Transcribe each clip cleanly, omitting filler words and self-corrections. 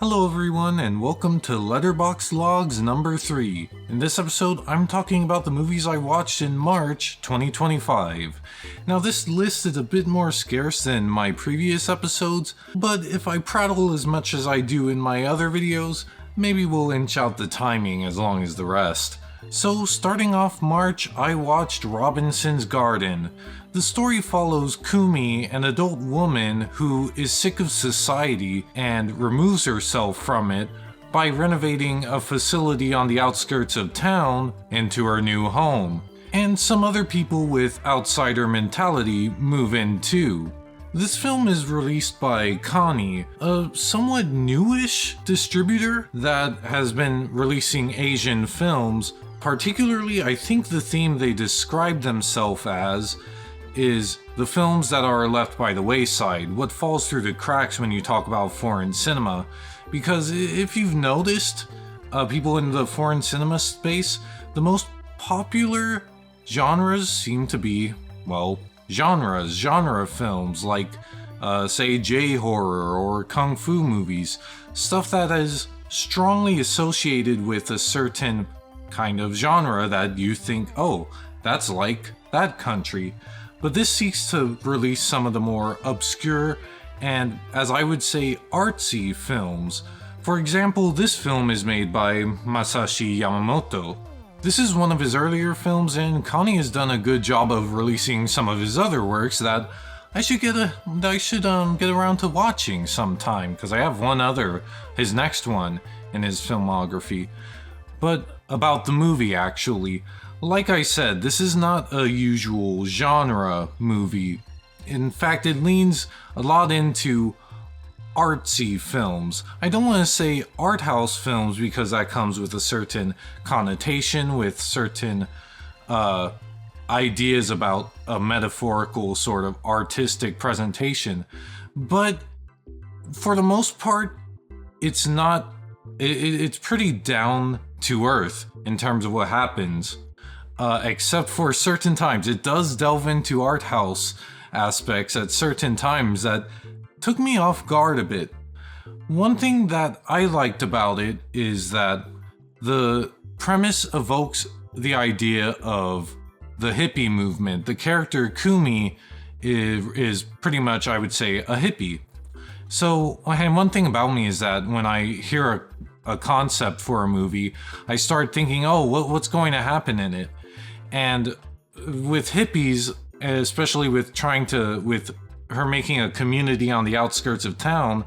Hello everyone and welcome to Letterboxd Logs number 3. In this episode, I'm talking about the movies I watched in March 2025. Now this list is a bit more scarce than my previous episodes, but if I prattle as much as I do in my other videos, maybe we'll inch out the timing as long as the rest. So starting off March, I watched Robinson's Garden. The story follows Kumi, an adult woman who is sick of society and removes herself from it by renovating a facility on the outskirts of town into her new home. And some other people with outsider mentality move in too. This film is released by Connie, a somewhat newish distributor that has been releasing Asian films. Particularly, I think the theme they describe themselves as is the films that are left by the wayside, what falls through the cracks when you talk about foreign cinema. Because if you've noticed, people in the foreign cinema space, the most popular genres seem to be, genre films like, say, J-horror or kung fu movies, stuff that is strongly associated with a certain kind of genre that you think, oh, that's like that country. But this seeks to release some of the more obscure and, as I would say, artsy films. For example, this film is made by Masashi Yamamoto. This is one of his earlier films, and Connie has done a good job of releasing some of his other works that I should get around to watching sometime, because I have his next one in his filmography. But about the movie, actually. Like I said, this is not a usual genre movie. In fact, it leans a lot into artsy films. I don't want to say art house films because that comes with a certain connotation, with certain ideas about a metaphorical sort of artistic presentation. But for the most part, it's not. It's pretty down to earth in terms of what happens. Except for certain times. It does delve into art house aspects at certain times that took me off guard a bit. One thing that I liked about it is that the premise evokes the idea of the hippie movement. The character Kumi is pretty much, I would say, a hippie. So, and one thing about me is that when I hear a concept for a movie, I start thinking, oh, what's going to happen in it? And with hippies, especially with her making a community on the outskirts of town,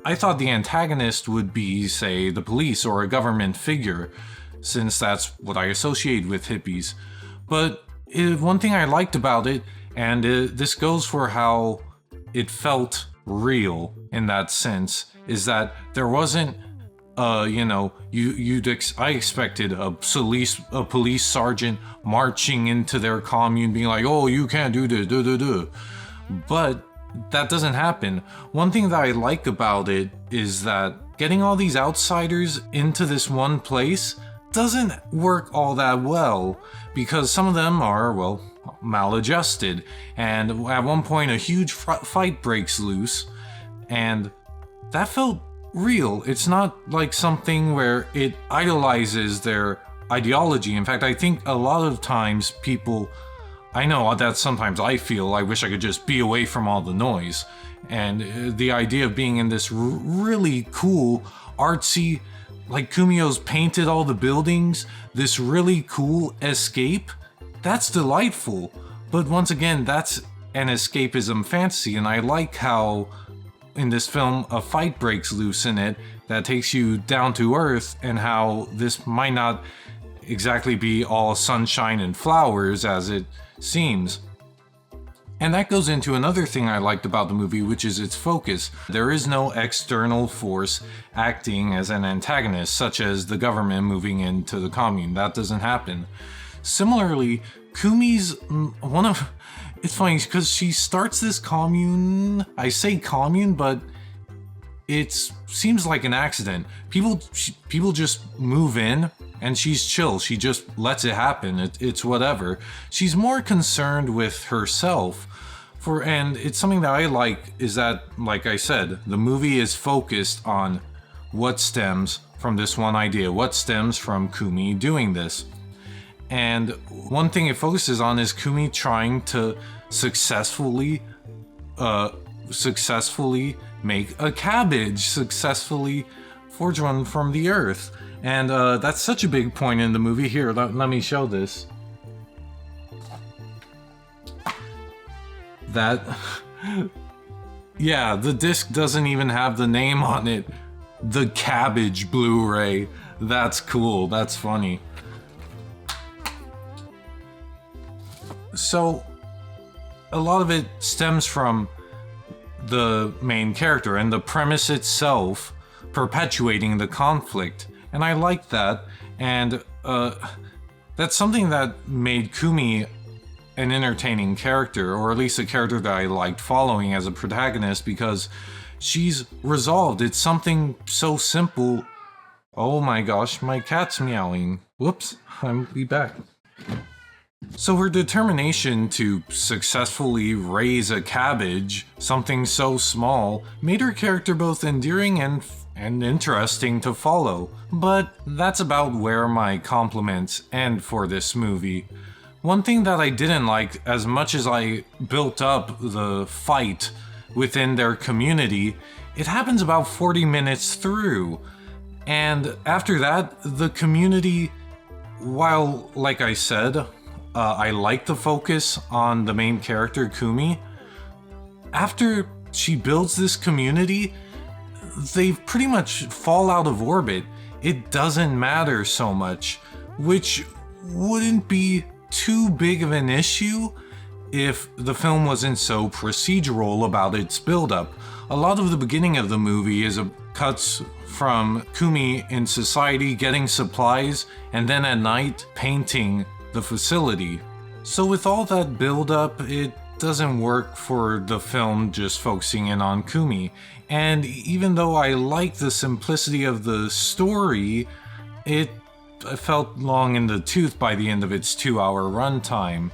I thought the antagonist would be, say, the police or a government figure, since that's what I associate with hippies. But one thing I liked about it, and this goes for how it felt real in that sense, is that there wasn't I expected a police sergeant marching into their commune being like, oh, you can't do this, But that doesn't happen. One thing that I like about it is that getting all these outsiders into this one place doesn't work all that well, because some of them are, maladjusted, and at one point a huge fight breaks loose, and that felt real. It's not like something where it idolizes their ideology. In fact, I think a lot of times I know that sometimes I feel I wish I could just be away from all the noise. And the idea of being in this really cool, artsy, like Kumio's painted all the buildings, this really cool escape, that's delightful. But once again, that's an escapism fantasy, and I like how in this film, a fight breaks loose in it that takes you down to earth, and how this might not exactly be all sunshine and flowers as it seems. And that goes into another thing I liked about the movie, which is its focus. There is no external force acting as an antagonist, such as the government moving into the commune. That doesn't happen. Similarly, Kumi's it's funny because she starts this commune. I say commune, but it seems like an accident. People just move in and she's chill. She just lets it happen. It's whatever. She's more concerned with herself. And it's something that I like, is that, like I said, the movie is focused on what stems from this one idea, what stems from Kumi doing this. And one thing it focuses on is Kumi trying to successfully make a cabbage, successfully forge one from the earth. And that's such a big point in the movie. Here, let me show this. That, yeah, the disc doesn't even have the name on it. The Cabbage Blu-ray. That's cool, that's funny. So, a lot of it stems from the main character and the premise itself perpetuating the conflict. And I like that, and that's something that made Kumi an entertaining character, or at least a character that I liked following as a protagonist, because she's resolved. It's something so simple. Oh my gosh, my cat's meowing. Whoops, I'll be back. So her determination to successfully raise a cabbage, something so small, made her character both endearing and interesting to follow. But that's about where my compliments end for this movie. One thing that I didn't like, as much as I built up the fight within their community, it happens about 40 minutes through. And after that, the community, while, like I said, I like the focus on the main character, Kumi, after she builds this community, they pretty much fall out of orbit. It doesn't matter so much, which wouldn't be too big of an issue if the film wasn't so procedural about its build-up. A lot of the beginning of the movie is cuts from Kumi in society getting supplies, and then at night painting the facility. So with all that build-up, it doesn't work for the film just focusing in on Kumi. And even though I like the simplicity of the story, it felt long in the tooth by the end of its 2-hour runtime.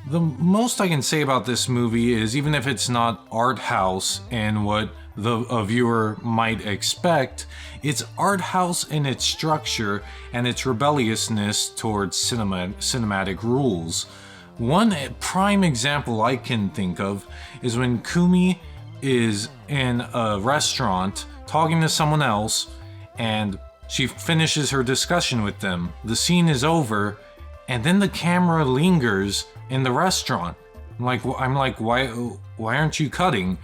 The most I can say about this movie is, even if it's not art house in what a viewer might expect, it's art house in its structure and its rebelliousness towards cinematic rules. One prime example I can think of is when Kumi is in a restaurant talking to someone else, and she finishes her discussion with them. The scene is over, and then the camera lingers in the restaurant. I'm like, why aren't you cutting?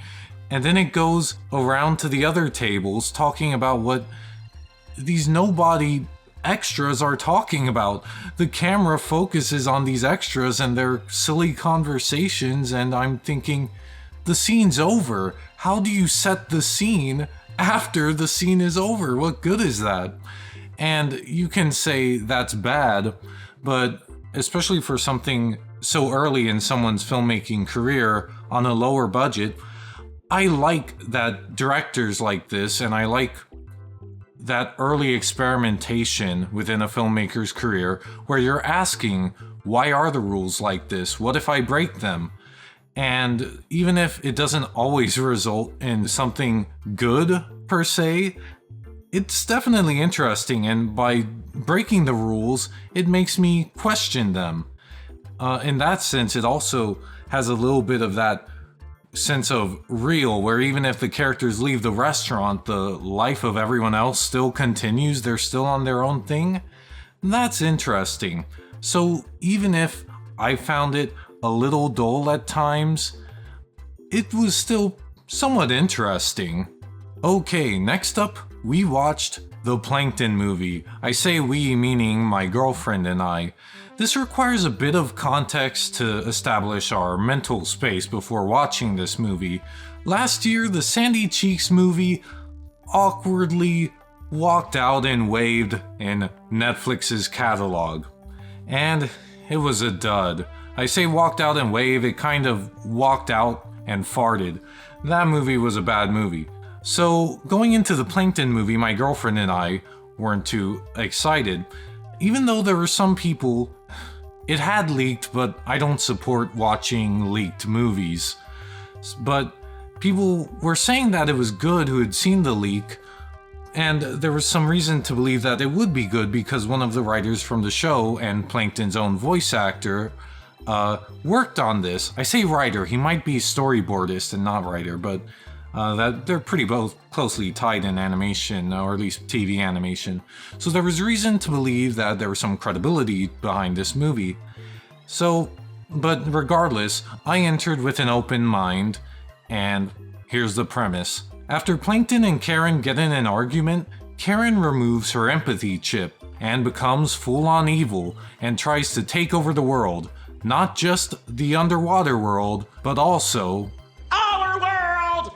And then it goes around to the other tables talking about what these nobody extras are talking about. The camera focuses on these extras and their silly conversations, and I'm thinking, the scene's over. How do you set the scene after the scene is over? What good is that? And you can say that's bad, but especially for something so early in someone's filmmaking career on a lower budget, I like that directors like this, and I like that early experimentation within a filmmaker's career where you're asking, why are the rules like this? What if I break them? And even if it doesn't always result in something good per se, it's definitely interesting, and by breaking the rules, it makes me question them. In that sense, it also has a little bit of that sense of real, where even if the characters leave the restaurant, the life of everyone else still continues. They're still on their own thing. That's interesting. So even if I found it a little dull at times, it was still somewhat interesting. Okay, next up, we watched the Plankton movie. I say we, meaning my girlfriend and I. This requires a bit of context to establish our mental space before watching this movie. Last year, the Sandy Cheeks movie awkwardly walked out and waved in Netflix's catalog. And it was a dud. I say walked out and waved, it kind of walked out and farted. That movie was a bad movie. So going into the Plankton movie, my girlfriend and I weren't too excited. Even though there were some people, it had leaked, but I don't support watching leaked movies. But people were saying that it was good who had seen the leak, And there was some reason to believe that it would be good because one of the writers from the show and Plankton's own voice actor worked on this. I say writer, he might be storyboardist and not writer, but that they're pretty both closely tied in animation, or at least TV animation. So there was reason to believe that there was some credibility behind this movie. So, but regardless, I entered with an open mind, and here's the premise. After Plankton and Karen get in an argument, Karen removes her empathy chip and becomes full-on evil and tries to take over the world. Not just the underwater world, but also our world!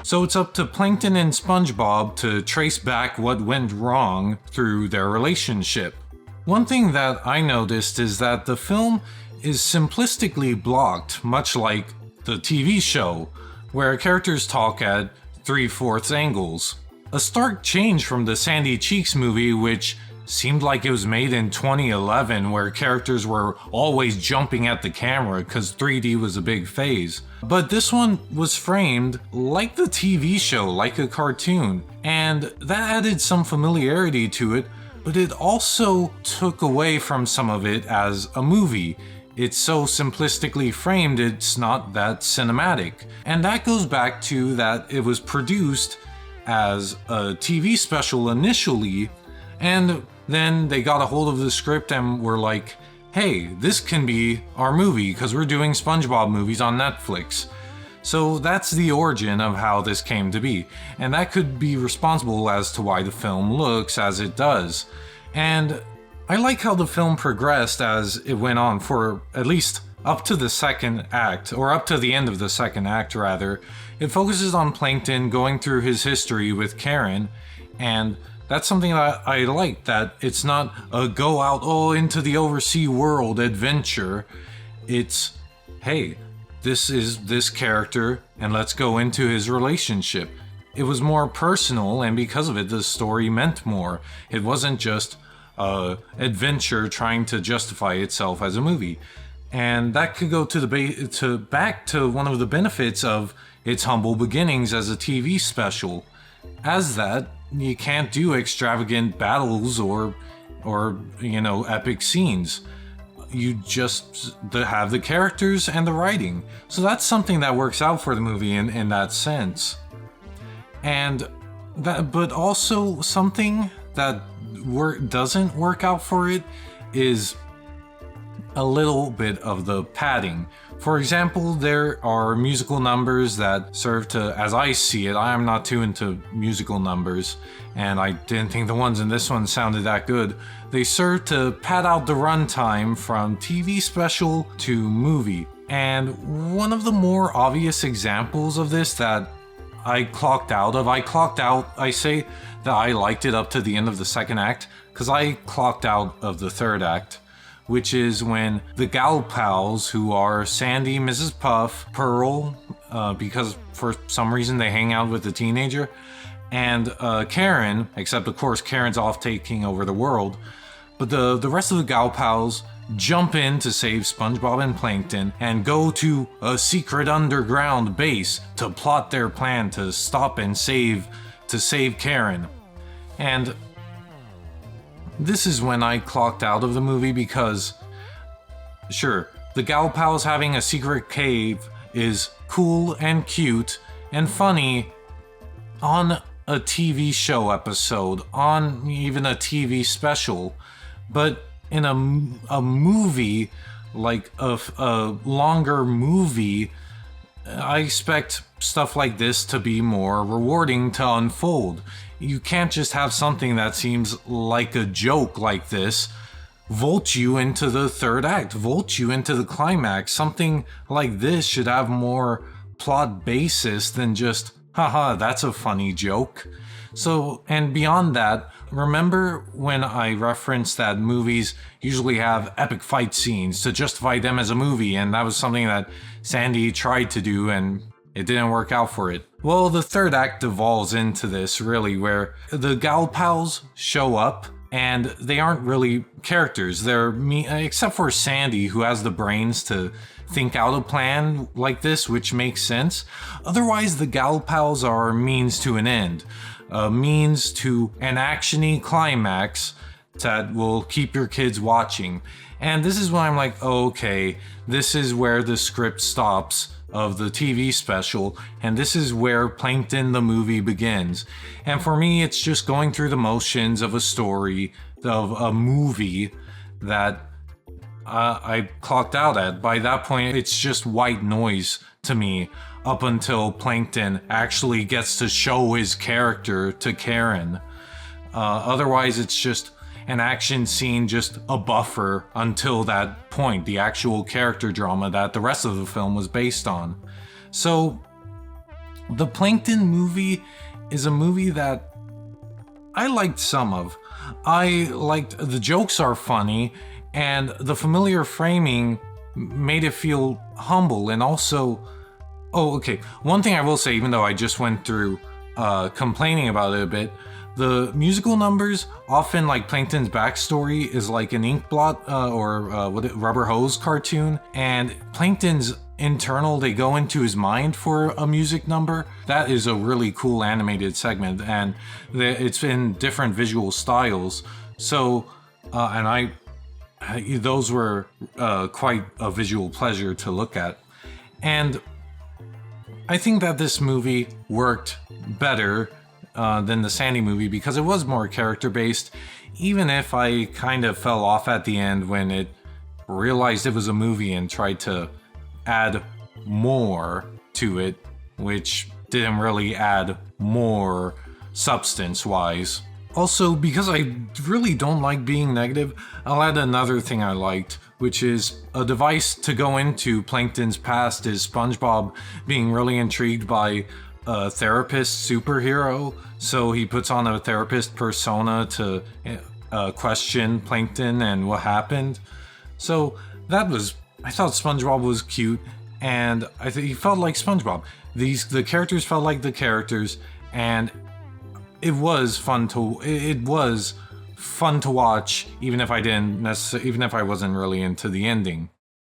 So it's up to Plankton and SpongeBob to trace back what went wrong through their relationship. One thing that I noticed is that the film is simplistically blocked, much like the TV show, where characters talk at 3/4 angles. A stark change from the Sandy Cheeks movie, which seemed like it was made in 2011, where characters were always jumping at the camera because 3D was a big phase. But this one was framed like the TV show, like a cartoon, and that added some familiarity to it, but it also took away from some of it as a movie. It's so simplistically framed, it's not that cinematic. And that goes back to that it was produced as a TV special initially, and then they got a hold of the script and were like, hey, this can be our movie because we're doing SpongeBob movies on Netflix. So that's the origin of how this came to be, and that could be responsible as to why the film looks as it does. And I like how the film progressed as it went on for at least up to the second act, or up to the end of the second act rather. It focuses on Plankton going through his history with Karen, and that's something that I like, that it's not a go out into the overseas world adventure. It's, hey, this is this character and let's go into his relationship. It was more personal, and because of it the story meant more. It wasn't just adventure trying to justify itself as a movie. And that could go to back to one of the benefits of its humble beginnings as a TV special. As that, you can't do extravagant battles or epic scenes. You just have the characters and the writing. So that's something that works out for the movie in that sense. And that, but also something that doesn't work out for it is a little bit of the padding. For example, there are musical numbers that serve to, as I see it, I am not too into musical numbers, and I didn't think the ones in this one sounded that good. They serve to pad out the runtime from TV special to movie. And one of the more obvious examples of this that I say that I liked it up to the end of the second act, because I clocked out of the third act, which is when the gal pals, who are Sandy, Mrs. Puff, Pearl, because for some reason they hang out with the teenager, and Karen, except of course Karen's off taking over the world, but the rest of the gal pals jump in to save SpongeBob and Plankton and go to a secret underground base to plot their plan to stop and save Karen. And this is when I clocked out of the movie, because sure, the gal pals having a secret cave is cool and cute and funny on a TV show episode, on even a TV special, but in a movie, like a longer movie, I expect stuff like this to be more rewarding to unfold. You can't just have something that seems like a joke like this vault you into the third act, vault you into the climax. Something like this should have more plot basis than just, haha, that's a funny joke. So, and beyond that, remember when I referenced that movies usually have epic fight scenes to justify them as a movie, and that was something that Sandy tried to do and it didn't work out for it. Well, the third act devolves into this, really, where the gal pals show up and they aren't really characters. They're except for Sandy, who has the brains to think out a plan like this, which makes sense. Otherwise, the gal pals are a means to an end, a means to an action-y climax that will keep your kids watching. And this is when I'm like, oh, okay, this is where the script stops of the TV special, and this is where Plankton the movie begins. And for me, it's just going through the motions of a story, of a movie that I clocked out at. By that point, it's just white noise to me, up until Plankton actually gets to show his character to Karen. Otherwise, it's just an action scene, just a buffer until that point, the actual character drama that the rest of the film was based on. So, the Plankton movie is a movie that I liked some of. I liked, the jokes are funny, and the familiar framing made it feel humble, and also, oh, okay, one thing I will say, even though I just went through complaining about it a bit, the musical numbers, often like Plankton's backstory is like an ink blot or rubber hose cartoon, and Plankton's internal, they go into his mind for a music number. That is a really cool animated segment, and it's in different visual styles. So, and those were quite a visual pleasure to look at. And I think that this movie worked better than the Sandy movie because it was more character-based, even if I kind of fell off at the end when it realized it was a movie and tried to add more to it, which didn't really add more substance-wise. Also, because I really don't like being negative, I'll add another thing I liked, which is a device to go into Plankton's past is SpongeBob being really intrigued by a therapist superhero, so he puts on a therapist persona to question Plankton and what happened. So that was, I thought SpongeBob was cute, and I think he felt like SpongeBob. The characters felt like the characters, and it was fun to watch, even if I wasn't really into the ending.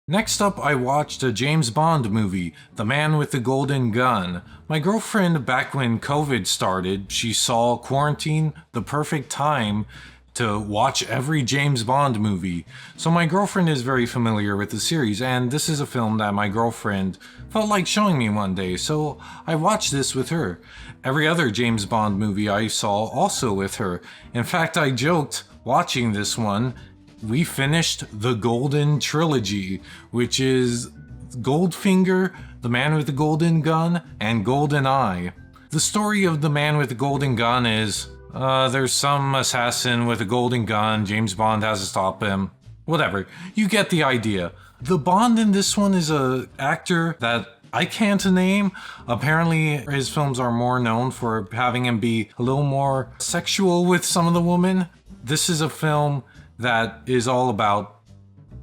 Next up, I watched a James Bond movie, The Man with the Golden Gun. My girlfriend, back when COVID started, she saw quarantine the perfect time to watch every James Bond movie. So my girlfriend is very familiar with the series, and this is a film that my girlfriend felt like showing me one day, so I watched this with her. Every other James Bond movie I saw also with her. In fact, I joked watching this one, we finished the Golden Trilogy, which is Goldfinger, The Man with the Golden Gun, and GoldenEye. The story of The Man with the Golden Gun is, there's some assassin with a golden gun, James Bond has to stop him. Whatever, you get the idea. The Bond in this one is an actor that I can't name. Apparently his films are more known for having him be a little more sexual with some of the women. This is a film that is all about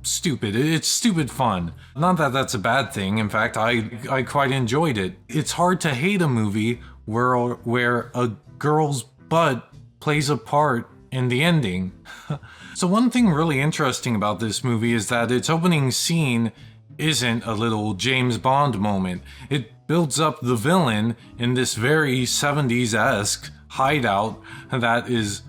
stupid. It's stupid fun. Not that that's a bad thing. In fact, I quite enjoyed it. It's hard to hate a movie where a girl's butt plays a part in the ending. So one thing really interesting about this movie is that its opening scene isn't a little James Bond moment. It builds up the villain in this very 70s-esque hideout that is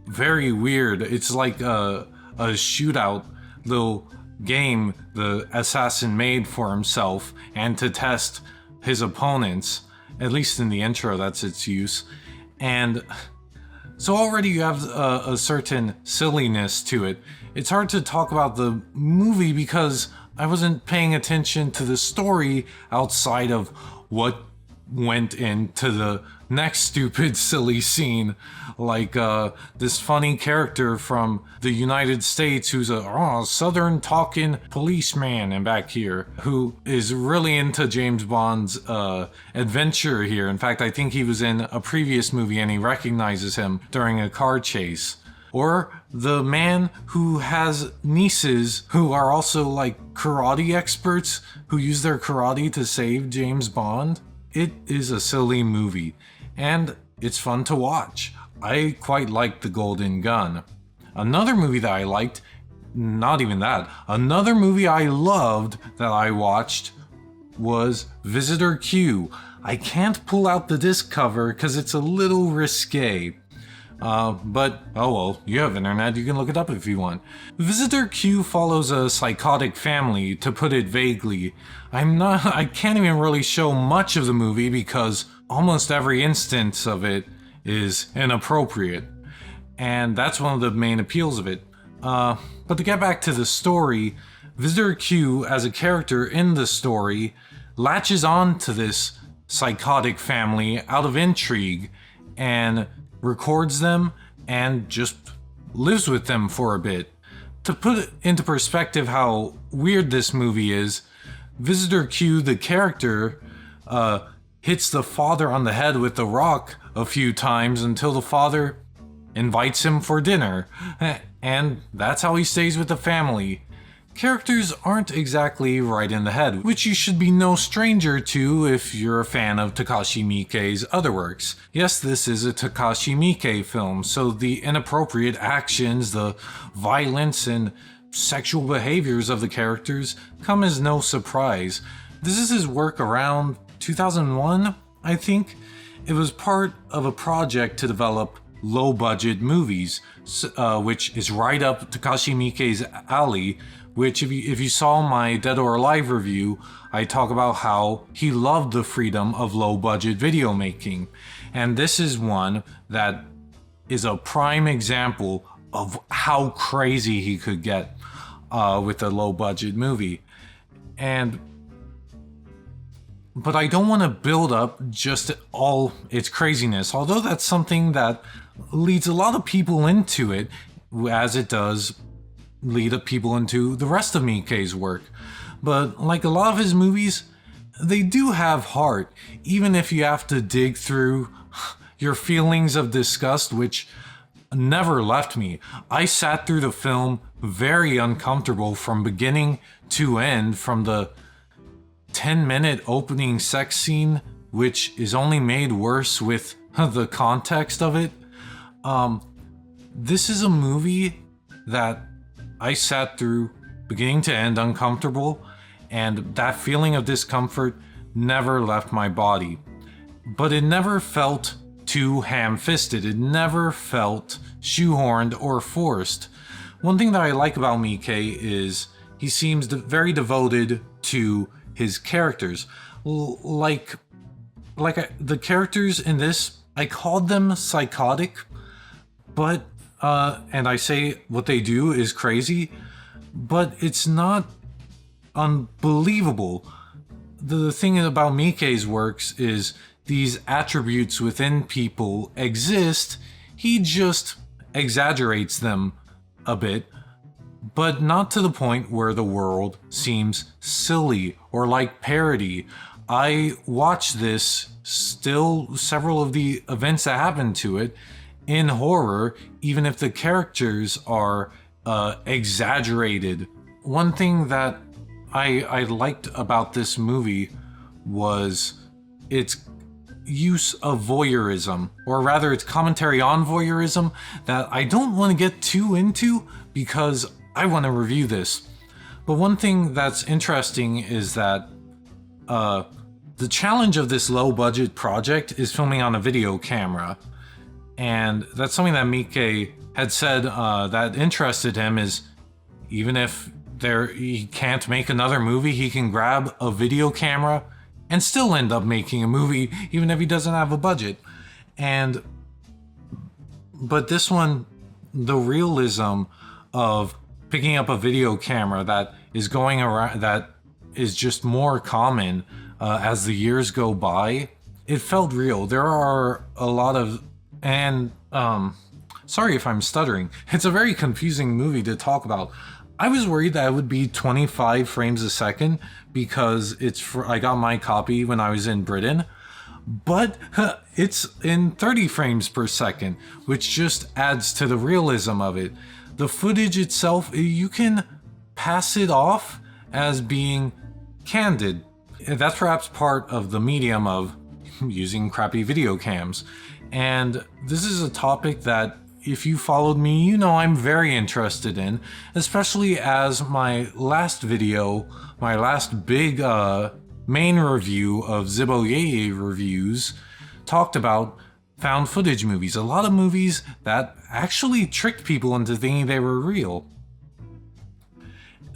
very weird. It's like a shootout little game the assassin made for himself and to test his opponents. At least in the intro, that's its use. And so already you have a certain silliness to it. It's hard to talk about the movie because I wasn't paying attention to the story outside of what went into the next stupid silly scene, like this funny character from the United States who's a southern talking policeman and back here who is really into James Bond's adventure here. In fact, I think he was in a previous movie and he recognizes him during a car chase. Or the man who has nieces who are also like karate experts who use their karate to save James Bond. It is a silly movie, and it's fun to watch. I quite liked The Golden Gun. Another movie that I liked, not even that, another movie I loved that I watched was Visitor Q. I can't pull out the disc cover because it's a little risque. But, oh well, you have internet, you can look it up if you want. Visitor Q follows a psychotic family, to put it vaguely. I can't even really show much of the movie because almost every instance of it is inappropriate. And that's one of the main appeals of it. But to get back to the story, Visitor Q, as a character in the story, latches on to this psychotic family out of intrigue and records them and just lives with them for a bit. To put it into perspective how weird this movie is, Visitor Q, the character, hits the father on the head with the rock a few times until the father invites him for dinner, and that's how he stays with the family. Characters aren't exactly right in the head, which you should be no stranger to if you're a fan of Takashi Miike's other works. Yes, this is a Takashi Miike film, so the inappropriate actions, the violence, and sexual behaviors of the characters come as no surprise. This is his work around 2001, I think. It was part of a project to develop low-budget movies, which is right up Takashi Miike's alley, which if you saw my Dead or Alive review, I talk about how he loved the freedom of low-budget video making. And this is one that is a prime example of how crazy he could get with a low-budget movie. But I don't want to build up just all its craziness, although that's something that leads a lot of people into it, as it does lead up people into the rest of Miike's work. But like a lot of his movies, they do have heart, even if you have to dig through your feelings of disgust, which never left me. I sat through the film very uncomfortable from beginning to end, from the 10-minute opening sex scene, which is only made worse with the context of it. This is a movie that I sat through beginning to end uncomfortable, and that feeling of discomfort never left my body. But it never felt too ham-fisted. It never felt shoehorned or forced. One thing that I like about Miike is he seems very devoted to his characters. The characters in this, I called them psychotic, but and I say what they do is crazy, but it's not unbelievable. The thing about Miike's works is these attributes within people exist, he just exaggerates them a bit, but not to the point where the world seems silly or like parody. I watched this, still several of the events that happen to it, in horror, even if the characters are exaggerated. One thing that I liked about this movie was its use of voyeurism, or rather its commentary on voyeurism, that I don't want to get too into because I want to review this. But one thing that's interesting is that the challenge of this low-budget project is filming on a video camera. And that's something that Miike had said that interested him, is even if he can't make another movie, he can grab a video camera and still end up making a movie, even if he doesn't have a budget. But this one, the realism of picking up a video camera that is going around, that is just more common as the years go by, it felt real. There are a lot of, and sorry if I'm stuttering, it's a very confusing movie to talk about. I was worried that it would be 25 frames a second because I got my copy when I was in Britain, but it's in 30 frames per second, which just adds to the realism of it. The footage itself, you can pass it off as being candid. That's perhaps part of the medium of using crappy video cams. And this is a topic that, if you followed me, you know I'm very interested in, especially as my last video, my last big main review of Ziboyeye reviews, talked about found footage movies. A lot of movies that actually tricked people into thinking they were real.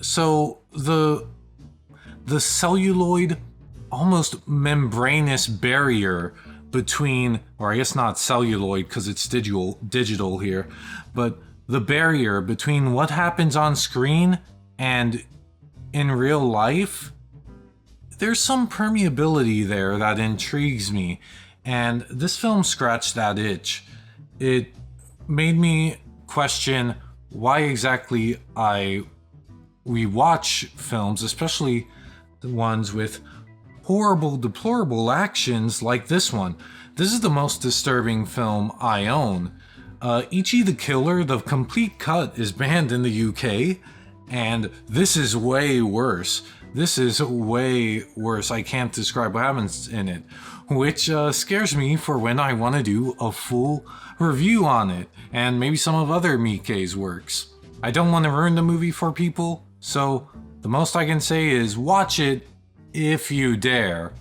So the celluloid, almost membranous barrier between, or I guess not celluloid because it's digital here, but the barrier between what happens on screen and in real life, there's some permeability there that intrigues me, and this film scratched that itch. It made me question why exactly we watch films, especially the ones with horrible, deplorable actions like this one. This is the most disturbing film I own. Ichi the Killer, the complete cut, is banned in the UK, and this is way worse. This is way worse. I can't describe what happens in it, which scares me for when I want to do a full review on it, and maybe some of other Miike's works. I don't want to ruin the movie for people, so the most I can say is watch it if you dare.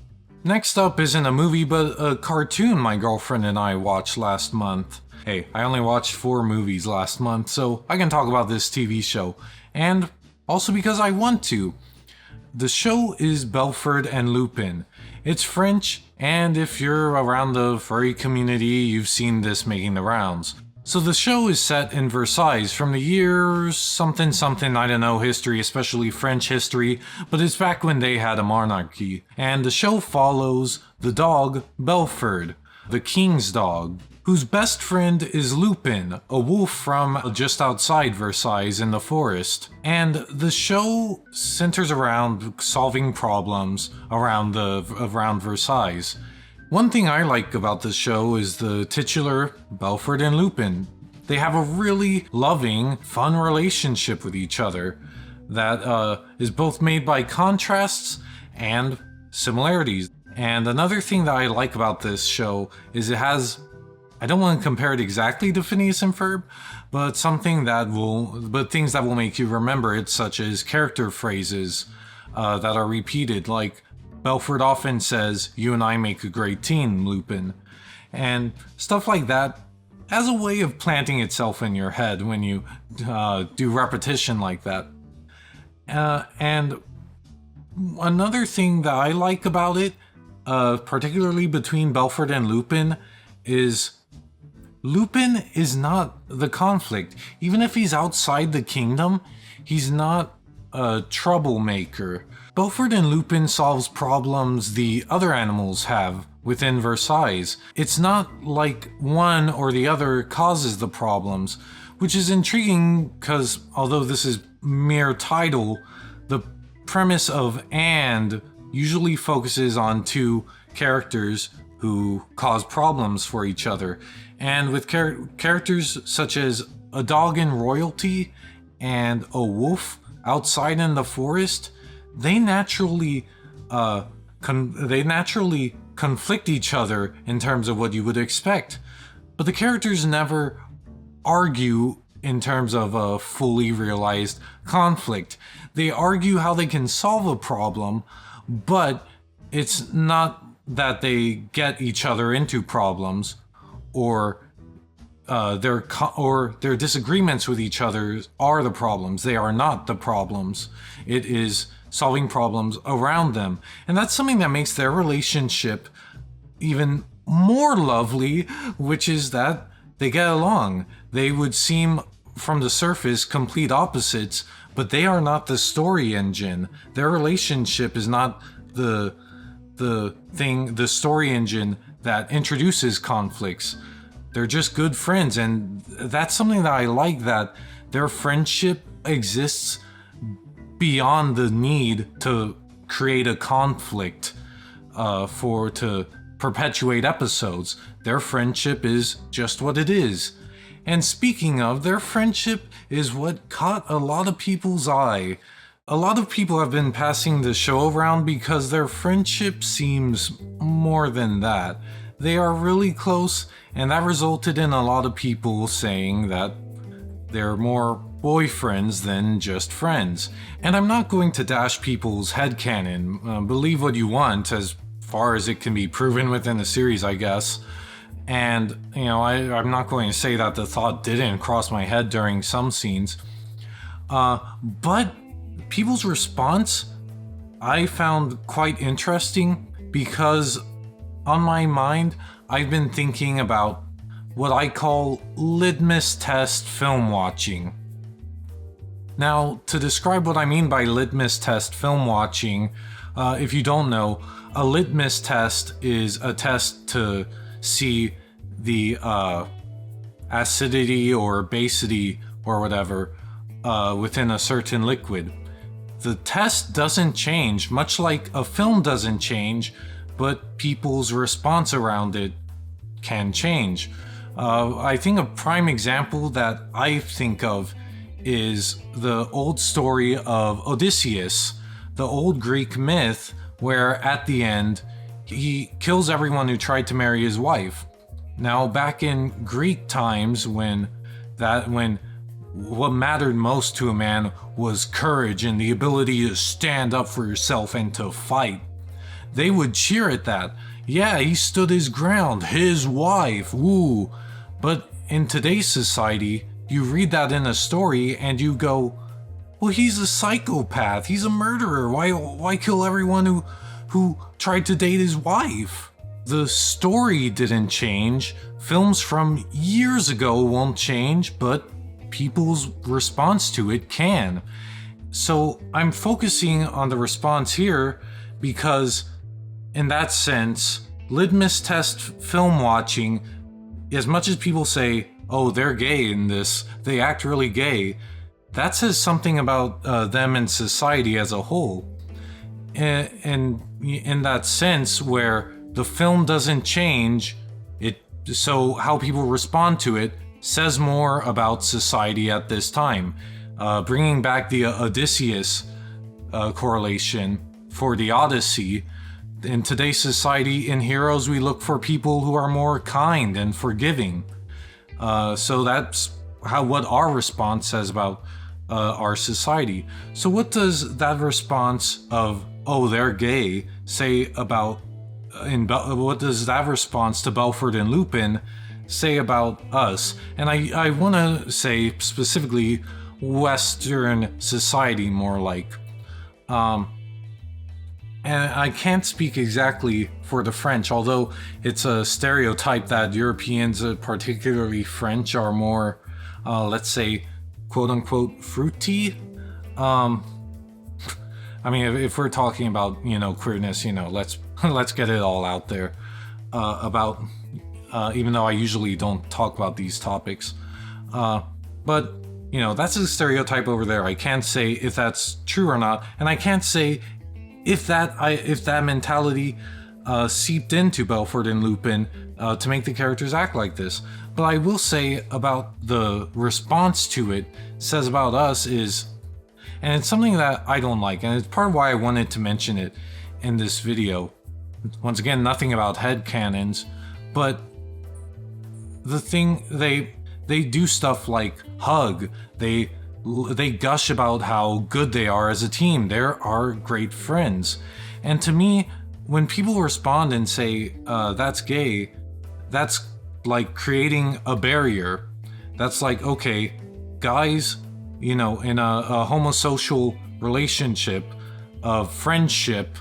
Next up isn't a movie but a cartoon my girlfriend and I watched last month. Hey, I only watched 4 movies last month, so I can talk about this TV show, and also because I want to. The show is Belfort and Lupin. It's French, and if you're around the furry community, you've seen this making the rounds. So the show is set in Versailles from the year something, I don't know, history, especially French history, but it's back when they had a monarchy. And the show follows the dog, Belfort, the king's dog, whose best friend is Lupin, a wolf from just outside Versailles in the forest. And the show centers around solving problems around Versailles. One thing I like about this show is the titular Belfort and Lupin. They have a really loving, fun relationship with each other that is both made by contrasts and similarities. And another thing that I like about this show is it has, I don't want to compare it exactly to Phineas and Ferb, but things that will make you remember it, such as character phrases that are repeated, like Belfort often says, "You and I make a great team, Lupin," and stuff like that, as a way of planting itself in your head when you do repetition like that. And another thing that I like about it, particularly between Belfort and Lupin, is Lupin is not the conflict. Even if he's outside the kingdom, he's not a troublemaker. Belfort and Lupin solves problems the other animals have within Versailles. It's not like one or the other causes the problems, which is intriguing because although this is mere title, the premise of "and" usually focuses on 2 characters who cause problems for each other. And with characters such as a dog in royalty and a wolf outside in the forest, they naturally conflict each other in terms of what you would expect. But the characters never argue in terms of a fully realized conflict. They argue how they can solve a problem, but it's not that they get each other into problems or their disagreements with each other are the problems. They are not the problems. It is solving problems around them. And that's something that makes their relationship even more lovely, which is that they get along. They would seem from the surface complete opposites, but they are not the story engine. Their relationship is not the story engine that introduces conflicts. They're just good friends, and that's something that I like, that their friendship exists beyond the need to create a conflict to perpetuate episodes. Their friendship is just what it is. And speaking of, their friendship is what caught a lot of people's eye. a lot of people have been passing the show around because their friendship seems more than that. They are really close, and that resulted in a lot of people saying that they're more boyfriends than just friends. And I'm not going to dash people's headcanon. Believe what you want, as far as it can be proven within the series, I guess. And, I'm not going to say that the thought didn't cross my head during some scenes. But people's response I found quite interesting, because on my mind I've been thinking about what I call litmus test film watching. Now, to describe what I mean by litmus test film watching, if you don't know, a litmus test is a test to see the acidity or basicity or whatever within a certain liquid. The test doesn't change, much like a film doesn't change, but people's response around it can change. I think a prime example that I think of is the old story of Odysseus, the old Greek myth where at the end he kills everyone who tried to marry his wife. Now, back in Greek times, when what mattered most to a man was courage and the ability to stand up for yourself and to fight, they would cheer at that. Yeah, he stood his ground, his wife, woo. But in today's society, you read that in a story and you go, well, he's a psychopath, he's a murderer, why kill everyone who tried to date his wife? The story didn't change, films from years ago won't change, but people's response to it can. So I'm focusing on the response here because, in that sense, litmus test film watching, as much as people say, oh, they're gay in this, they act really gay, that says something about them and society as a whole. And in that sense, where the film doesn't change, so how people respond to it says more about society at this time. Bringing back the Odysseus correlation for the Odyssey, in today's society, in heroes, we look for people who are more kind and forgiving. So that's what our response says about our society. So what does that response of, oh, they're gay, say about, what does that response to Belfort and Lupin say about us? And I want to say specifically Western society, more like. And I can't speak exactly for the French, although it's a stereotype that Europeans, particularly French, are more, let's say, quote-unquote, fruity. I mean, if we're talking about, queerness, let's get it all out there about, even though I usually don't talk about these topics. But, that's a stereotype over there. I can't say if that's true or not, and I can't say if that mentality seeped into Belfort and Lupin to make the characters act like this. But I will say about the response to it says about us is, and it's something that I don't like, and it's part of why I wanted to mention it in this video. Once again, nothing about headcanons, but the thing, they do stuff like hug, they gush about how good they are as a team. They're our great friends. And to me, when people respond and say, that's gay, that's like creating a barrier. That's like, okay, guys, in a homosocial relationship of friendship,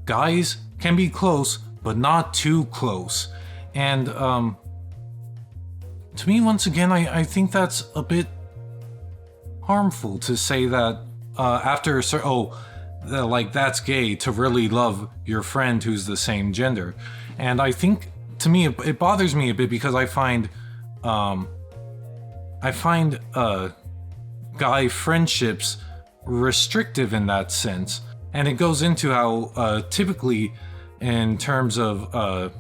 guys can be close, but not too close. And to me, once again, I think that's a bit harmful to say that after that's gay, to really love your friend who's the same gender. And I think, to me, it bothers me a bit because I find guy friendships restrictive in that sense. And it goes into how typically in terms of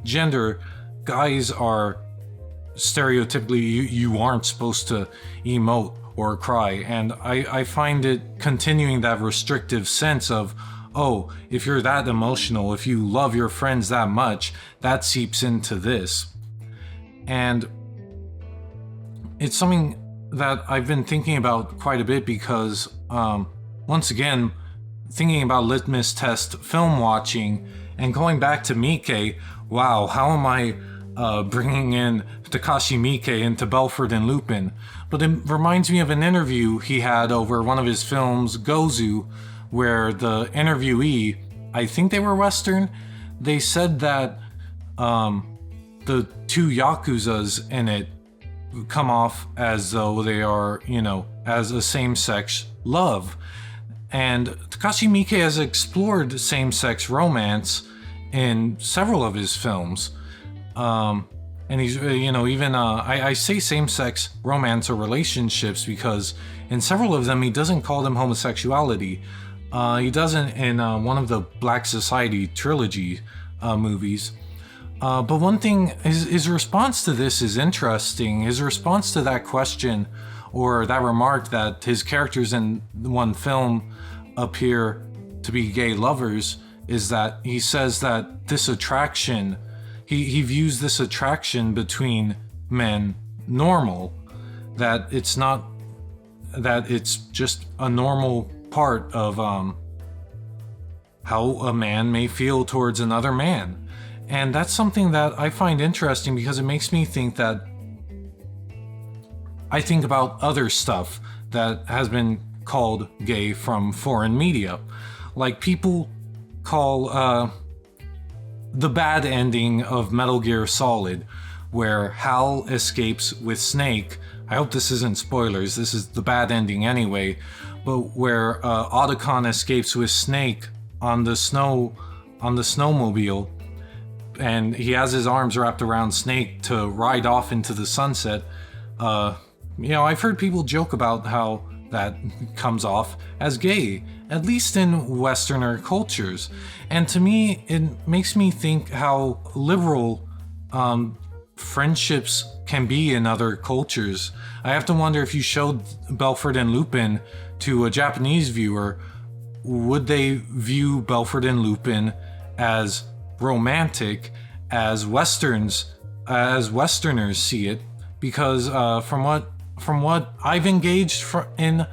gender, guys are stereotypically, you aren't supposed to emote or cry. And I find it continuing that restrictive sense of, oh, if you're that emotional, if you love your friends that much, that seeps into this. And it's something that I've been thinking about quite a bit because, once again, thinking about litmus test film watching and going back to Miike, wow, how am I bringing in Takashi Miike into Belfort and Lupin? But it reminds me of an interview he had over one of his films, Gozu, where the interviewee, I think they were Western, they said that the two Yakuzas in it come off as though they are, as a same-sex love. And Takashi Miike has explored same-sex romance in several of his films. And he's, I say same-sex romance or relationships because in several of them he doesn't call them homosexuality. He doesn't in one of the Black Society trilogy movies. But one thing, his response to this is interesting. His response to that question or that remark that his characters in one film appear to be gay lovers is that he says that this attraction, he views this attraction between men normal, that it's not, that it's just a normal part of how a man may feel towards another man. And that's something that I find interesting because it makes me think that I think about other stuff that has been called gay from foreign media. Like people call the bad ending of Metal Gear Solid, where Hal escapes with Snake. I hope this isn't spoilers, this is the bad ending anyway, but where Otacon escapes with Snake on the snowmobile, and he has his arms wrapped around Snake to ride off into the sunset. I've heard people joke about how that comes off as gay, at least in Westerner cultures. And to me, it makes me think how liberal friendships can be in other cultures. I have to wonder if you showed Belfort and Lupin to a Japanese viewer, would they view Belfort and Lupin as romantic as Westerners see it? Because from what I've engaged in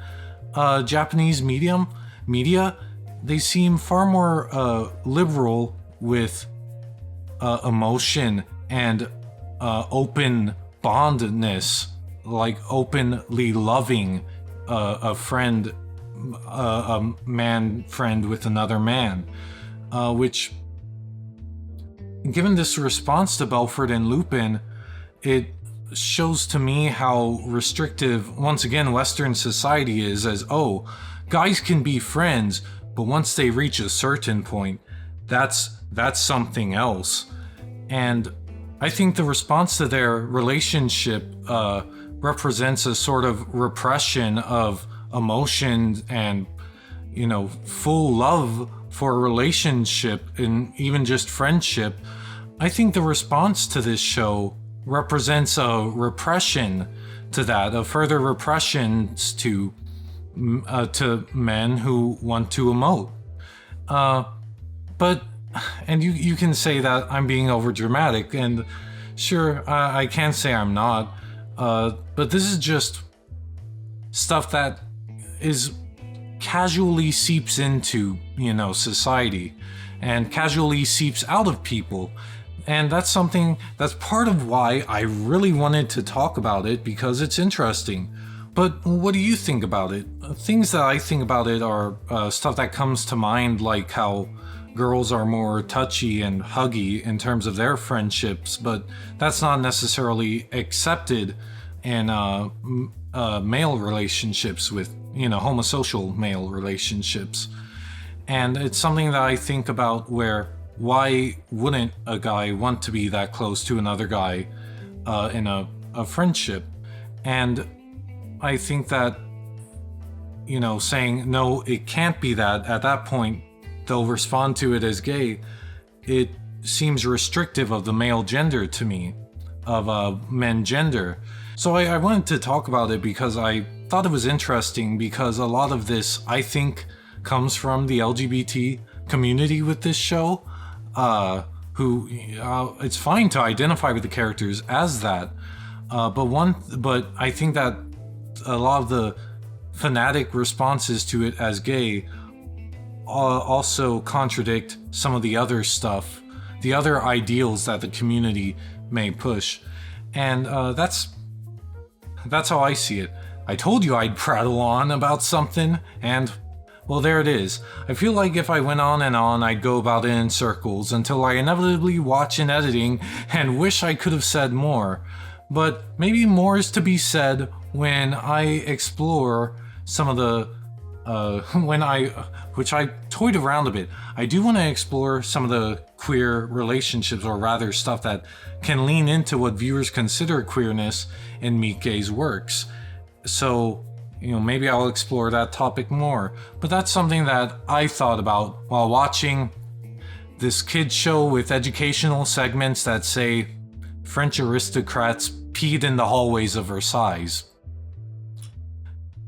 Japanese media, they seem far more liberal with emotion and open bondedness, like openly loving a friend, a man friend with another man, which, given this response to Belfort and Lupin, it shows to me how restrictive, once again, Western society is, as, oh, guys can be friends, but once they reach a certain point, that's something else. And I think the response to their relationship represents a sort of repression of emotion and, full love for a relationship and even just friendship. I think the response to this show represents a repression to that, a further repressions to men who want to emote. And you can say that I'm being over dramatic, and sure, I can say I'm not, but this is just stuff that is casually seeps into, society and casually seeps out of people. And that's something that's part of why I really wanted to talk about it, because it's interesting. But what do you think about it? Things that I think about it are stuff that comes to mind, like how girls are more touchy and huggy in terms of their friendships, but that's not necessarily accepted in male relationships with, homosocial male relationships. And it's something that I think about, where why wouldn't a guy want to be that close to another guy in a friendship? And I think that, saying, no, it can't be that, at that point, they'll respond to it as gay. It seems restrictive of the male gender to me, of men gender. So I wanted to talk about it because I thought it was interesting because a lot of this, I think, comes from the LGBT community with this show. It's fine to identify with the characters as that, but I think that a lot of the fanatic responses to it as gay also contradict some of the other stuff, the other ideals that the community may push, and that's how I see it. I told you I'd prattle on about something, and well, there it is. I feel like if I went on and on, I'd go about it in circles until I inevitably watch in editing and wish I could have said more. But maybe more is to be said when I explore some of the which I toyed around a bit. I do want to explore some of the queer relationships, or rather stuff that can lean into what viewers consider queerness in Meet Gay's works. So, maybe I'll explore that topic more. But that's something that I thought about while watching this kids show with educational segments that say French aristocrats peed in the hallways of Versailles.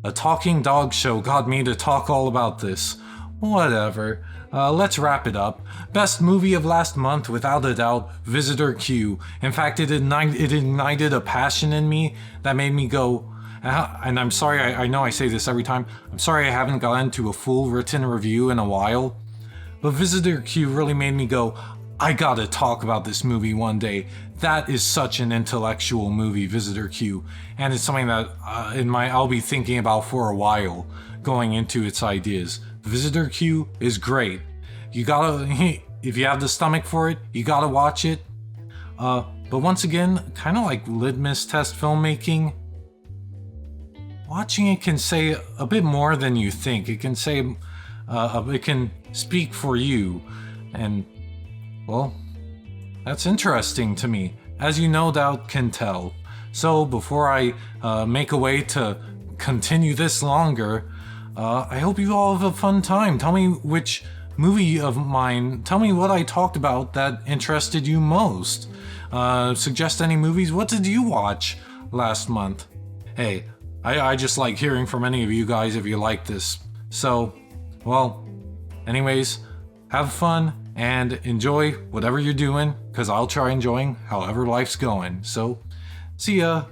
A talking dog show got me to talk all about this. Whatever. Let's wrap it up. Best movie of last month, without a doubt, Visitor Q. In fact, it ignited a passion in me that made me go, and I'm sorry, I know I say this every time, I'm sorry I haven't gotten to a full written review in a while, but Visitor Q really made me go, I gotta talk about this movie one day. That is such an intellectual movie, Visitor Q, and it's something that I'll be thinking about for a while, going into its ideas. Visitor Q is great. You gotta, if you have the stomach for it, you gotta watch it. But once again, kind of like litmus test filmmaking, watching it can say a bit more than you think. It can say, it can speak for you, and well, that's interesting to me, as you no doubt can tell. So before I make a way to continue this longer, I hope you all have a fun time. Tell me which movie of mine, tell me what I talked about that interested you most. Suggest any movies. What did you watch last month? Hey, I just like hearing from any of you guys if you like this. So, well, anyways, have fun and enjoy whatever you're doing, because I'll try enjoying however life's going. So, see ya.